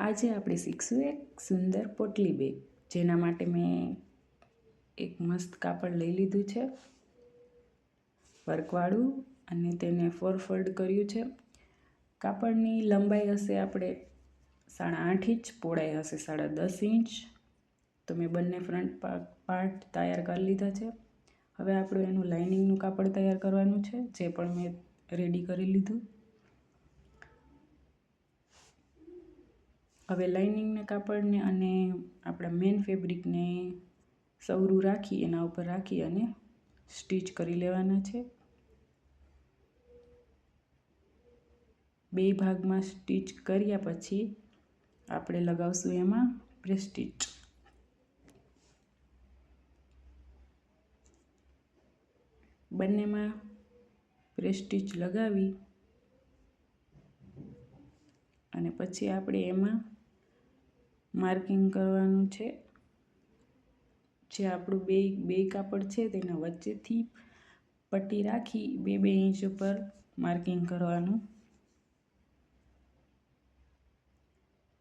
આજે આપણે શીખશું એક સુંદર પોટલી બેગ, જેના માટે મેં એક મસ્ત કાપડ લઈ લીધું છે વર્કવાળું અને તેને 4 ફોલ્ડ કર્યું છે. કાપડની લંબાઈ હશે આપણે 8.5 ઇંચ, પહોળાઈ હશે 10.5 ઇંચ. તો મેં બંને ફ્રન્ટ પાર્ટ તૈયાર કરી લીધા છે. હવે આપણે એનું લાઇનિંગનું કાપડ તૈયાર કરવાનું છે, જે પણ મેં રેડી કરી લીધું. હવે લાઇનિંગના કાપડને અને આપણા મેઇન ફેબ્રિકને સવરું રાખી એના ઉપર રાખી અને સ્ટીચ કરી લેવાના છે. બે ભાગમાં સ્ટીચ કર્યા પછી આપણે લગાવશું એમાં પ્રેસ સ્ટીચ. બંનેમાં પ્રેસ સ્ટીચ લગાવી અને પછી આપણે એમાં માર્કિંગ કરવાનું છે. જે આપણું બે કાપડ છે તેના વચ્ચેથી પટ્ટી રાખી 2 ઇંચ ઉપર માર્કિંગ કરવાનું.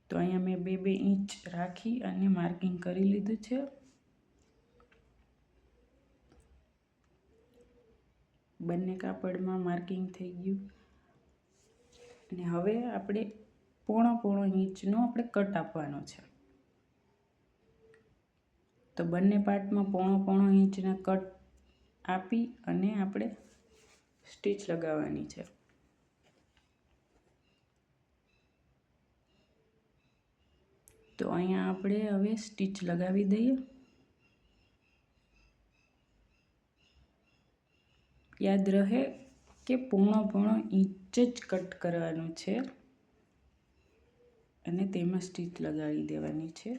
તો અહીંયા મેં 2 ઇંચ રાખી અને માર્કિંગ કરી લીધું છે. બંને કાપડમાં માર્કિંગ થઈ ગયું અને હવે આપણે પોણો ઇંચનો આપણે કટ આપવાનો છે. તો બંને પાર્ટમાં પોણો ઇંચના કટ આપી અને આપણે સ્ટીચ લગાવવાની છે. તો અહીંયા આપણે હવે સ્ટીચ લગાવી દઈએ. યાદ રહે કે પોણો ઇંચ જ કટ કરવાનું છે અને તેમાં સ્ટીચ લગાવી દેવાની છે.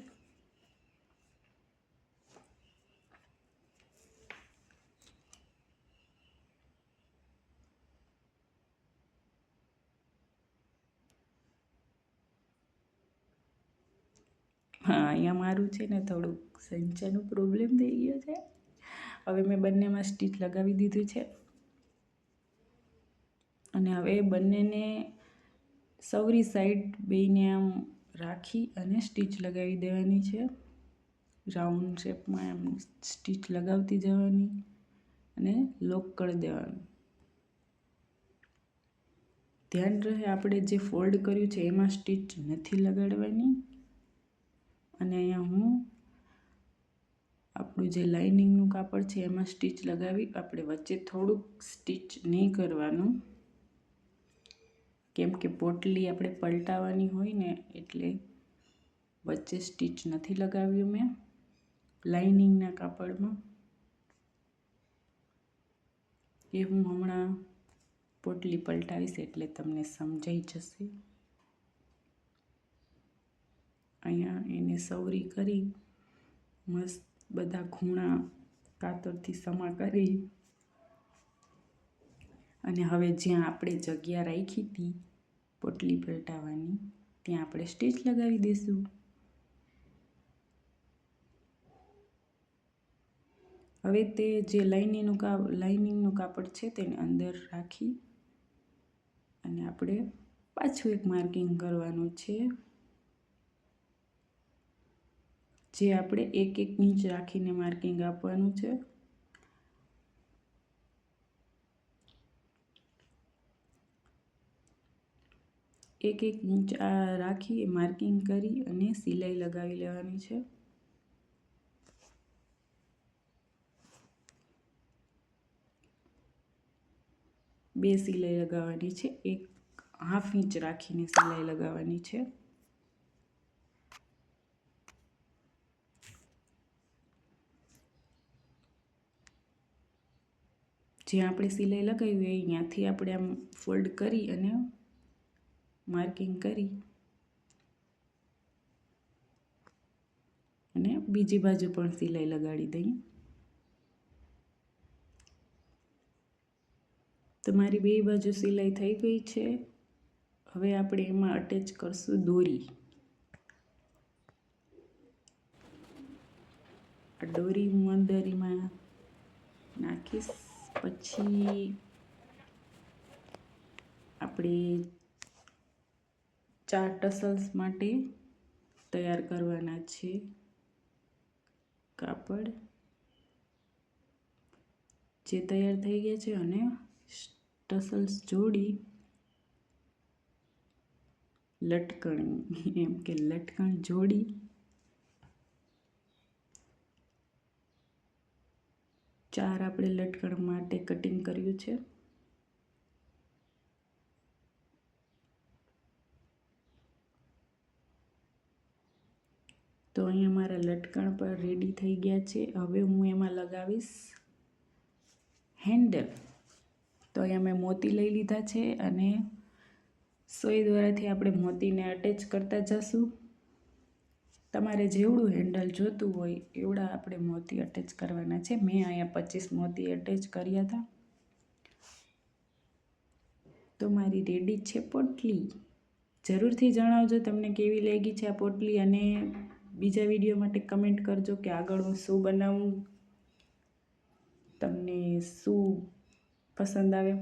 હા, અહીંયા મારું છે ને થોડુંક સંચારનું પ્રોબ્લેમ થઈ ગયો છે. હવે મેં બંનેમાં સ્ટીચ લગાવી દીધું છે અને હવે બંનેને સવરી સાઈડ બેયને આમ રાખી અને સ્ટીચ લગાવી દેવાની છે. રાઉન્ડ શેપમાં એમ સ્ટીચ લગાવતી જવાની અને લોક કરી દેવાનું. ધ્યાન રહે આપણે જે ફોલ્ડ કર્યું છે એમાં સ્ટીચ નથી લગાડવાની. અને અહીંયા હું આપણું જે લાઇનિંગનું કાપડ છે એમાં સ્ટીચ લગાવી આપણે વચ્ચે થોડુંક સ્ટીચ નહીં કરવાનું, કેમ કે પોટલી આપણે પલટાવવાની હોય ને એટલે વચ્ચે સ્ટીચ નથી લગાવ્યું મેં લાઇનિંગના કાપડમાં. એ હું હમણાં પોટલી પલટાવીશ એટલે તમને સમજાઈ જશે. અહીંયા એને સવરી કરી મસ્ત બધા ખૂણા કાતરથી સમા કરી અને હવે જ્યાં આપણે જગ્યા રાખી હતી પોટલી પલટાવવાની ત્યાં આપણે સ્ટીચ લગાવી દઈશું. હવે તે જે લાઇનિંગનું કાપડ છે તેને અંદર રાખી અને આપણે પાછું એક માર્કિંગ કરવાનું છે, જે આપણે 1 ઇંચ રાખીને માર્કિંગ આપવાનું છે. એક ઇંચ આ રાખી માર્કિંગ કરી અને સિલાઈ લગાવી લેવાની છે. બે સિલાઈ લગાવવાની છે. 1/2 ઇંચ રાખીને સિલાઈ લગાવવાની છે. જ્યાં આપણે સિલાઈ લગાવી હોય ત્યાંથી આપણે આમ ફોલ્ડ કરી અને માર્કિંગ કરી અને બીજી બાજુ પણ સિલાઈ લગાડી દઈએ. તો મારી બે બાજુ સિલાઈ થઈ ગઈ છે. હવે આપણે એમાં અટેચ કરશું દોરી. આ દોરી હું અંદર એમાં નાખીશ. પછી આપણે 4 ટસલ્સ માટે તૈયાર કરવાના છે કાપડ, જે તૈયાર થઈ ગયા છે, અને ટસલ્સ જોડી લટકણી એમ કે લટકણ જોડી ચાર આપણે લટકણ માટે કટિંગ કર્યું છે. તો અહીંયા મારા લટકણ પર રેડી થઈ ગયા છે. હવે હું એમાં લગાવીશ હેન્ડલ. તો અહીંયા મેં મોતી લઈ લીધા છે અને સોય દ્વારાથી આપણે મોતીને અટેચ કરતા જશું. તમારે જેવડું હેન્ડલ જોતું હોય એવડા આપણે મોતી અટેચ કરવાના છે. મેં અહીંયા 25 મોતી અટેચ કર્યા હતા. તો મારી રેડી છે પોટલી. જરૂરથી જણાવજો તમને કેવી લાગી છે આ પોટલી, અને બીજા વિડીયો માટે કમેન્ટ કરજો કે આગળ હું શું બનાવું, તમને શું પસંદ આવે.